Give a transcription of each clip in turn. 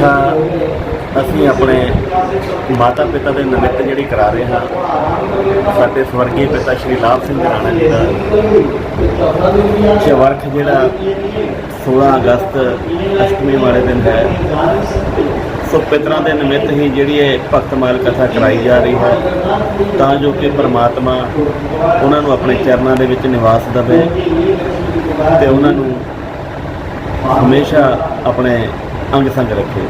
कथा ਅਸੀਂ ਆਪਣੇ माता पिता के निमित्त जी करा रहे हैं। साडे स्वर्गीय पिता श्री लाभ सिंह राणा जी का चवर्ख जोड़ा 16 अगस्त अष्टमी वाले दिन है। सो पितरां के निमित्त ही जी भगतमाल कथा कराई जा रही है, तां जो कि परमात्मा उन्होंने अपने चरणों के विच निवास देवे ते उन्होंने हमेशा अपने अंग संग रखे।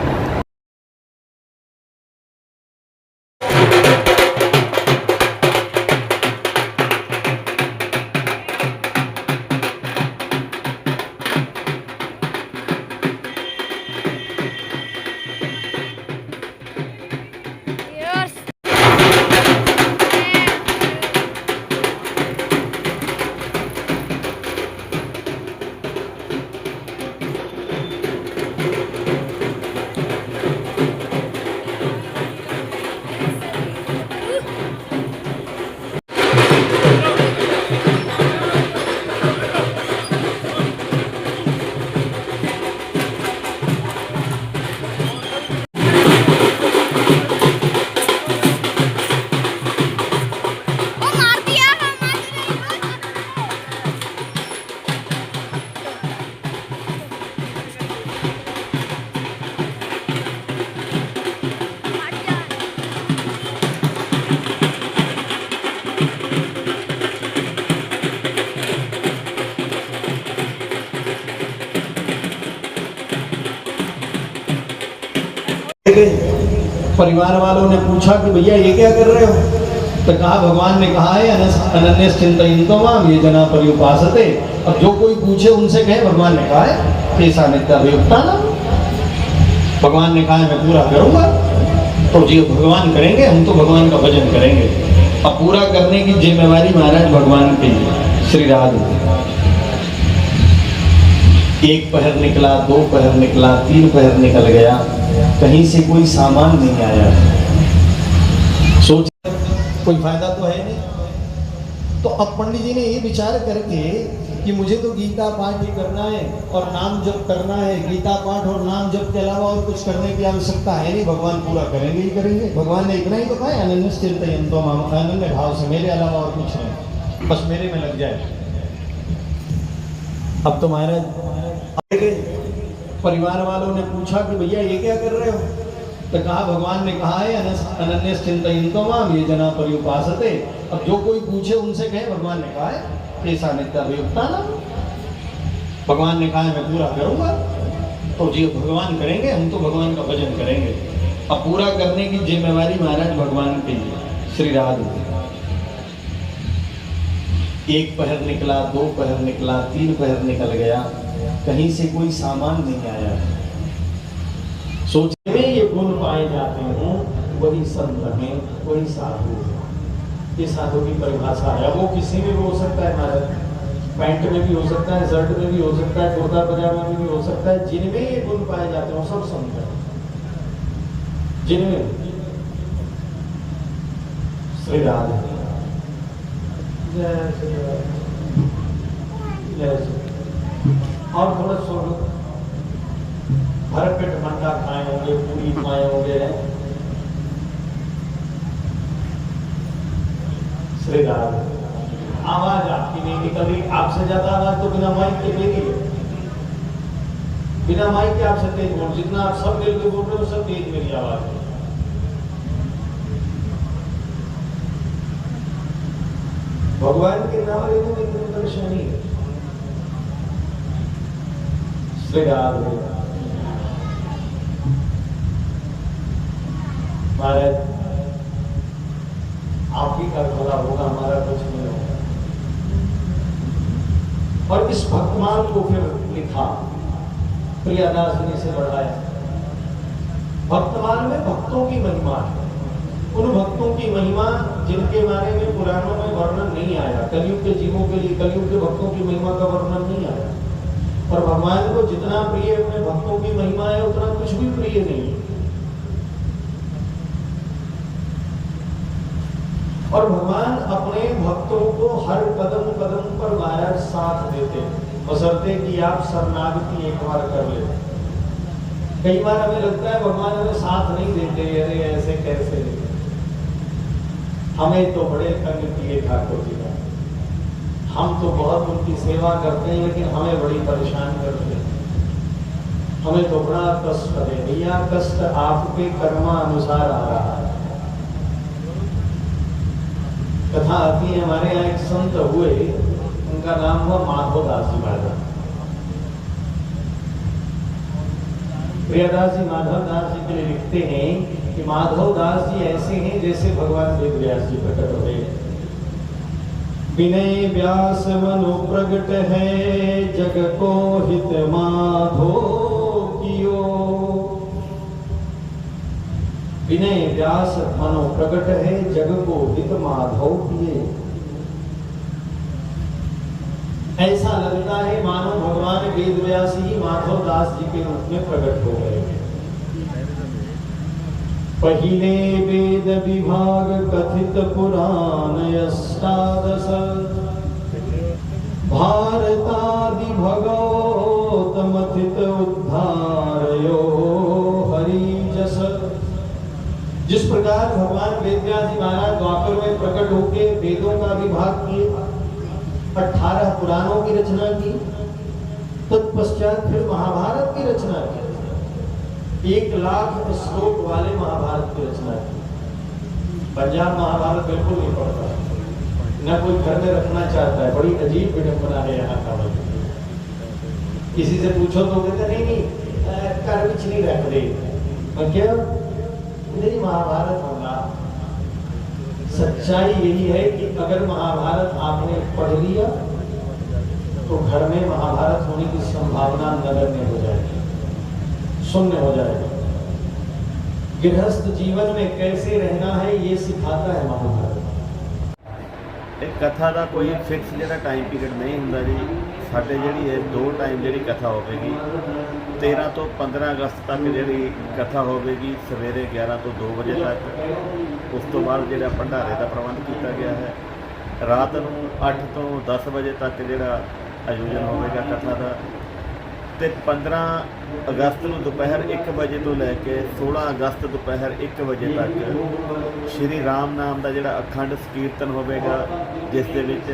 परिवार वालों ने पूछा कि भैया ये क्या कर रहे हो, तो कहा भगवान ने कहा है अनन्य चिंतयन्तो माम ये जना पर्युपासते। अब जो कोई पूछे उनसे कहे भगवान ने कहा है कैसा नित्याभियुक्ता ना, भगवान ने कहा है मैं पूरा करूंगा। तो जी भगवान करेंगे, हम तो भगवान का भजन करेंगे। अब पूरा करने की जिम्मेवारी महाराज भगवान की श्री राधे। एक पहर निकला, 2 पहर निकला, 3 पहर निकल गया, कहीं से कोई सामान नहीं आया। सोच कोई फायदा तो है नहीं। तो अब पंडित जी ने ये विचार करके कि मुझे तो गीता पाठ ही करना है और नाम जप करना है, गीता पाठ और नाम जप के अलावा और कुछ करने की आवश्यकता है नहीं, भगवान पूरा करेंगे ही करेंगे। भगवान ने इतना ही तो कहा है अनन्य चिंतयन्तो माम, अनन्य भाव से, मेरे अलावा और कुछ नहीं, बस मेरे में लग जाए। अब तो महाराज परिवार वालों ने पूछा कि भैया ये क्या कर रहे हो, तो कहा भगवान ने कहा है अनन्य चिंतयन्तो माम ये जना पर्युपासते। अब जो कोई पूछे उनसे कहे भगवान ने कहा है कैसा नित्याभियुक्ता ना, भगवान ने कहा है मैं पूरा करूंगा। तो जी भगवान करेंगे, हम तो भगवान का भजन करेंगे। अब पूरा करने की जिम्मेवारी महाराज भगवान की श्री राधे। एक पहर निकला, 2 पहर निकला, 3 पहर निकल गया, कहीं से कोई सामान नहीं आया। सोचने में ये गुण पाए जाते हैं, वही संत हैं, वही साधु। ये साधु की परिभाषा है। वो किसी में भी हो सकता है महाराज, पैंट में भी हो सकता है, शर्ट में भी हो सकता है, कुर्ता पजामा में भी हो सकता है। जिनमें ये गुण पाए जाते हैं वो सब संत है। जिनमें श्री राधे जय श्री राधे जय श्री। और थोड़ा सो भर पेट मंडा खाए होंगे, पूरी खाए होंगे श्री राधे। आवाज आपकी नहीं निकल रही, आपसे ज्यादा आवाज तो बिना माइक के मेरी है। बिना माइक के आपसे तेज बोल, जितना आप सब दिल के बोल रहे हो सब तेज मेरी आवाज है। भगवान के नाम लेने में इतनी परेशानी है। श्री राधे महाराज आप ही का भला होगा, हमारा कुछ नहीं होगा। और इस भक्तमाल को फिर लिखा प्रियादास ने से बढ़ाया। भक्तमाल में भक्तों की महिमा है, उन भक्तों की महिमा जिनके बारे में पुराणों में वर्णन नहीं आया। कलयुग के जीवों के लिए कलयुग के भक्तों की महिमा का वर्णन नहीं आया। और भगवान को जितना प्रिय अपने भक्तों की महिमा है उतना कुछ भी प्रिय नहीं है। और भगवान अपने भक्तों को हर कदम कदम पर महाराज साथ देते, बशर्ते कि आप शरणागति एक बार कर ले। कई बार हमें लगता है भगवान हमें साथ नहीं देते, अरे ऐसे कैसे। हमें तो बड़े तंग किए ठाकुर जी का, हम तो बहुत उनकी सेवा करते हैं लेकिन हमें बड़ी परेशान करते हैं, हमें तो बड़ा कष्ट है। भैया कष्ट आपके कर्मानुसार आ रहा है। कथा आती है, हमारे यहाँ एक संत हुए, उनका नाम हुआ माधव दास जी महाराज। प्रियदास जी माधव दास जी के लिए लिखते हैं कि माधव दास जी ऐसे हैं जैसे भगवान वेद व्यास जी प्रकट हुए। विनय व्यास मनो प्रगट है, जग को हित माधो कियो। विनय व्यास मनो प्रगट है, जग को हित माधव किए। ऐसा लगता है मानो भगवान वेद व्यास ही माधव दास जी के रूप में प्रकट हो गए। पहिले वेद विभाग कथित पुराण अष्टादश, भारतादि भगवत मथित उद्धारयो हरि जस। जिस प्रकार भगवान वेद व्यास जी महाराज द्वापर में प्रकट होकर वेदों का विभाग किए, 18 पुराणों की रचना की, तत्पश्चात फिर महाभारत की रचना की, 1 लाख श्लोक वाले महाभारत की रचना की। पंजाब महाभारत बिल्कुल नहीं पढ़ता, न कोई घर में रखना चाहता है, बड़ी अजीब विडंबना है यहाँ का। किसी से पूछो तो कहते नहीं घर कुछ नहीं रख दे, क्या नहीं महाभारत होगा। सच्चाई यही है कि अगर महाभारत आपने पढ़ लिया तो घर में महाभारत होने की संभावना नगण्य हो जाएगी, शून्य हो जाएगा। गृहस्थ जीवन में कैसे रहना है ये सिखाता है महाभारत। एक कथा का कोई फिक्स जो टाइम पीरियड नहीं होंगे जी। साढ़े जी है 2 टाइम जी कथा होगी, 13 तो 15 अगस्त तक जी कथा होगी, सवेरे 11 तो 2 बजे तक। उस तो बाद जो भंडारे का प्रबंध किया गया है। रात को 8 तो 10 बजे तक जो आयोजन होगा कथा का। तो 15 अगस्त को दोपहर 1 बजे तो लैके 16 अगस्त दोपहर 1 बजे तक श्री राम नाम का जोड़ा अखंड कीर्तन होगा, जिस दे विच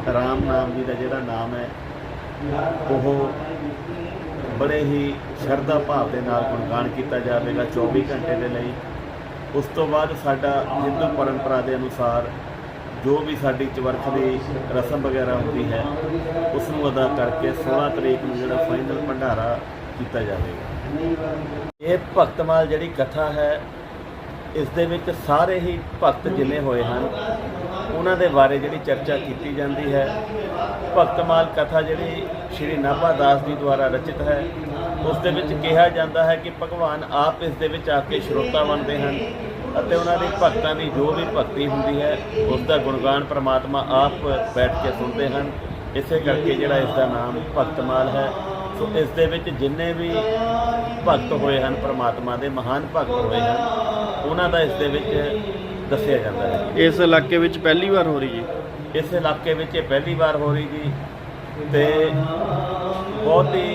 राम नाम जी का जोड़ा नाम है वो बड़े ही शरधा भाव के नाल गुणगान किया जाएगा 24 घंटे के लिए। उस तो बाद साडा हिंदू परंपरा के अनुसार जो भी साड़ी चवरख की रस्म वगैरह होती है उसनों अदा करके 16 तरीक को जो फाइनल भंडारा किया जाएगा। ये भगतमाल जी कथा है, इस दे विच सारे ही भगत जिन्हें होए हैं उन्हां दे बारे जी चर्चा की जाती है। भगतमाल कथा जी श्री नाभा दास जी द्वारा रचित है। उस दे विच कहा जाता है कि भगवान आप इस दे विच आके श्रोता बनते हैं ਅਤੇ ਉਹਨਾਂ ਦੀ ਭਗਤਾਂ ਦੀ जो भी भगती ਹੁੰਦੀ है उसका गुणगान परमात्मा आप बैठ के सुनते हैं। इसे करके ਜਿਹੜਾ इसका नाम भगतमाल है। सो इस दे विच जिन्ने भी भगत होए हैं परमात्मा के महान भगत होए हैं उन्हों का इस दे विच दस्सिया जाता है। इस इलाके विच पहली बार हो रही है? इस इलाके विच ये पहली बार हो रही जी। तो बहुत ही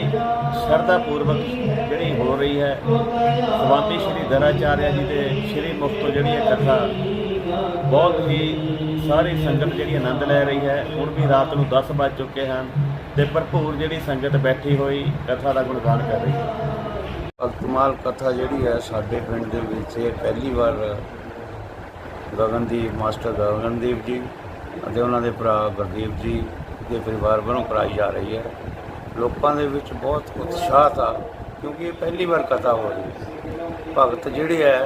श्रद्धापूर्वक जी हो रही है। स्वामी श्री धराचार्य जी के श्री मुख तो जी कथा बहुत ही सारी संगत जी आनंद लै रही है। हुण भी रात को 10 बज चुके हैं तो भरपूर जी संगत बैठी हुई कथा का गुणगान कर रही है। भगतमाल कथा जी है साडे पिंड दे विच पहली बार गगनदीप मास्टर गगनदीप जी ਅਤੇ ਉਹਨਾਂ ਦੇ ਭਰਾ ਗੁਰਦੀਪ ਜੀ ਦੇ ਪਰਿਵਾਰ ਵੱਲੋਂ कराई जा रही है। लोगों के विच बहुत उत्साह था क्योंकि ये पहली बार कथा हो रही है। भगत जिहड़े है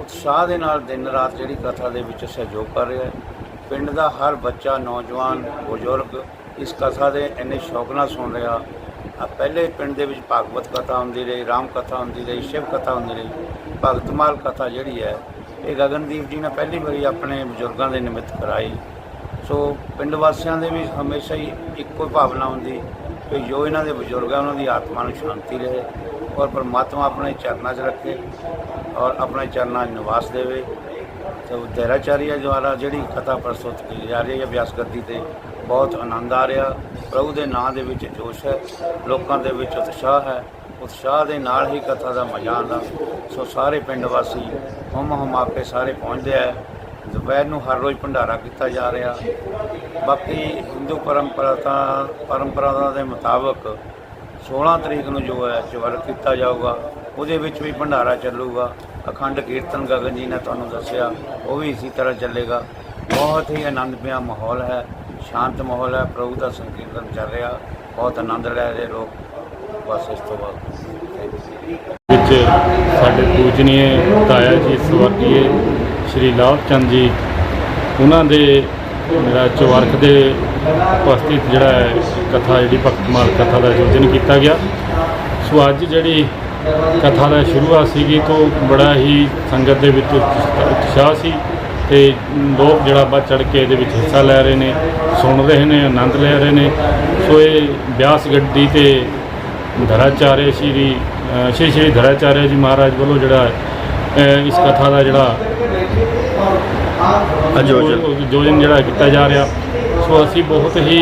उत्साह के नाल दिन रात जिहड़ी कथा दे विच सहयोग कर रहा है। पिंड का हर बच्चा नौजवान बुजुर्ग इस कथा के इन्ने शौक नाल सुन रहा। पहले पिंड दे विच भागवत कथा होंदी रही, राम कथा होंदी रही, शिव कथा होंदी रही। भगतमाल कथा जिहड़ी है ये गगनदीप जी ने पहली बारी अपने बजुर्गों के निमित्त कराई। सो पिंड वासियों के भी हमेशा ही एको भावना होंदी कि जो इन्हों के बजुर्ग है उन्होंने आत्मा को शांति रहे और परमात्मा अपने चरणों च रखे और अपने चरणों निवास देवे। तो धैराचार्य द्वारा जी कथा प्रस्तुत की जा रही है व्यास गद्दी से बहुत आनंद आ रहा। प्रभु के नाम के जोश है, लोगों के उत्साह है। ਉਤਸ਼ਾਹ ਦੇ ਨਾਲ ਹੀ ਕਥਾ ਦਾ ਮਜ਼ਾ ਆਉਂਦਾ। ਸੋ ਸਾਰੇ ਪਿੰਡ ਵਾਸੀ ਹੁਮਾ ਕੇ ਸਾਰੇ ਪਹੁੰਚਦੇ ਆ। ਦੁਪਹਿਰ ਨੂੰ ਹਰ ਰੋਜ਼ ਭੰਡਾਰਾ ਕੀਤਾ ਜਾ ਰਿਹਾ। ਬਾਕੀ ਹਿੰਦੂ ਪਰੰਪਰਾਵਾਂ ਦੇ ਮੁਤਾਬਕ 16 ਤਰੀਕ ਨੂੰ ਜੋ ਹੈ ਚਵਰ ਕੀਤਾ ਜਾਊਗਾ, ਉਹਦੇ ਵਿੱਚ ਵੀ ਭੰਡਾਰਾ ਚੱਲੂਗਾ। ਅਖੰਡ ਕੀਰਤਨ ਗਗਨ ਜੀ ਨੇ ਤੁਹਾਨੂੰ ਦੱਸਿਆ, ਉਹ ਵੀ ਇਸੇ ਤਰ੍ਹਾਂ ਚੱਲੇਗਾ। ਬਹੁਤ ਹੀ ਆਨੰਦਮਈ ਮਾਹੌਲ ਹੈ, ਸ਼ਾਂਤ ਮਾਹੌਲ ਹੈ। ਪ੍ਰਭੂ ਦਾ ਸੰਕੀਰਤਨ ਚੱਲ ਰਿਹਾ, ਬਹੁਤ ਆਨੰਦ ਲੈ ਰਹੇ ਲੋਕ। ਬਸ ਇਸ ਤੋਂ ਬਾਅਦ ਵਿੱਚ ਸਾਡੇ ਪੂਜਨੀਏ ਤਾਇਆ ਜੀ ਸਵਰਗੀਏ ਸ਼੍ਰੀ ਲਾਭ ਚੰਦ ਜੀ, ਉਹਨਾਂ ਦੇ ਜਿਹੜਾ ਚਵਾਰਖ ਦੇ ਉਪਸਥਿਤ ਜਿਹੜਾ ਹੈ ਕਥਾ, ਜਿਹੜੀ ਭਗਤਮਾਲ ਕਥਾ ਦਾ ਆਯੋਜਨ ਕੀਤਾ ਗਿਆ। ਸੋ ਅੱਜ ਜਿਹੜੀ ਕਥਾ ਦਾ ਸ਼ੁਰੂਆਤ ਸੀਗੀ ਤੋਂ ਬੜਾ ਹੀ ਸੰਗਤ ਦੇ ਵਿੱਚ ਉਤਸ਼ਾਹ ਸੀ ਤੇ ਲੋਕ ਜਿਹੜਾ ਵੱਧ ਚੜ੍ਹ ਕੇ ਇਹਦੇ ਵਿੱਚ ਹਿੱਸਾ ਲੈ ਰਹੇ ਨੇ, ਸੁਣ ਰਹੇ ਨੇ, ਆਨੰਦ ਲੈ ਰਹੇ ਨੇ। ਸੋ ਇਹ ਬਿਆਸ ਗੱਡੀ ਤੇ ਧਰਾਚਾਰਿਆ ਸ਼੍ਰੀ ਧਰਾਚਾਰਿਆ ਜੀ ਮਹਾਰਾਜ ਵੱਲੋਂ ਜਿਹੜਾ ਇਸ ਕਥਾ ਦਾ ਜਿਹੜਾ ਆਯੋਜਨ ਜਿਹੜਾ ਕੀਤਾ ਜਾ ਰਿਹਾ। ਸੋ ਅਸੀਂ ਬਹੁਤ ਹੀ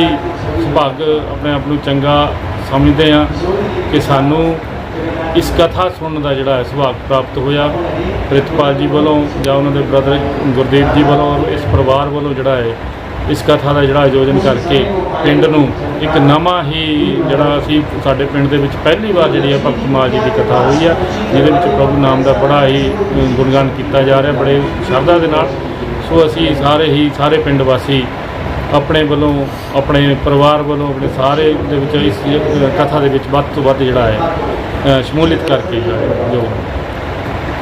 ਸੁਭਾਗ ਆਪਣੇ ਆਪ ਨੂੰ ਚੰਗਾ ਸਮਝਦੇ ਹਾਂ ਕਿ ਸਾਨੂੰ ਇਸ ਕਥਾ ਸੁਣਨ ਦਾ ਜਿਹੜਾ ਸੁਭਾਗ ਪ੍ਰਾਪਤ ਹੋਇਆ। ਪ੍ਰਿਤਪਾਲ ਜੀ ਵੱਲੋਂ ਜਾਂ ਉਹਨਾਂ ਦੇ ਬ੍ਰਦਰ ਗੁਰਦੀਪ ਜੀ ਵੱਲੋਂ, ਇਸ ਪਰਿਵਾਰ ਵੱਲੋਂ ਜਿਹੜਾ ਹੈ ਇਸ ਕਥਾ ਦਾ ਜਿਹੜਾ ਆਯੋਜਨ ਕਰਕੇ ਪਿੰਡ ਨੂੰ ਇੱਕ ਨਵਾਂ ਹੀ ਜਿਹੜਾ ਅਸੀਂ ਸਾਡੇ ਪਿੰਡ ਦੇ ਵਿੱਚ ਪਹਿਲੀ ਵਾਰ ਜਿਹੜੀ ਹੈ ਭਗਤਮਾਲ ਜੀ ਦੀ ਕਥਾ ਹੋਈ ਆ, ਜਿਹਦੇ ਵਿੱਚ ਪ੍ਰਭੂ ਨਾਮ ਦਾ ਬੜਾ ਹੀ ਗੁਣਗਾਨ ਕੀਤਾ ਜਾ ਰਿਹਾ, ਬੜੇ ਸ਼ਰਧਾ ਦੇ ਨਾਲ। ਸੋ ਅਸੀਂ ਸਾਰੇ ਪਿੰਡ ਵਾਸੀ ਆਪਣੇ ਵੱਲੋਂ, ਆਪਣੇ ਪਰਿਵਾਰ ਵੱਲੋਂ, ਆਪਣੇ ਸਾਰੇ ਦੇ ਵਿੱਚ ਇਸ ਕਥਾ ਦੇ ਵਿੱਚ ਵੱਧ ਤੋਂ ਵੱਧ ਜਿਹੜਾ ਹੈ ਸ਼ਮੂਲੀਅਤ ਕਰਕੇ ਜੋ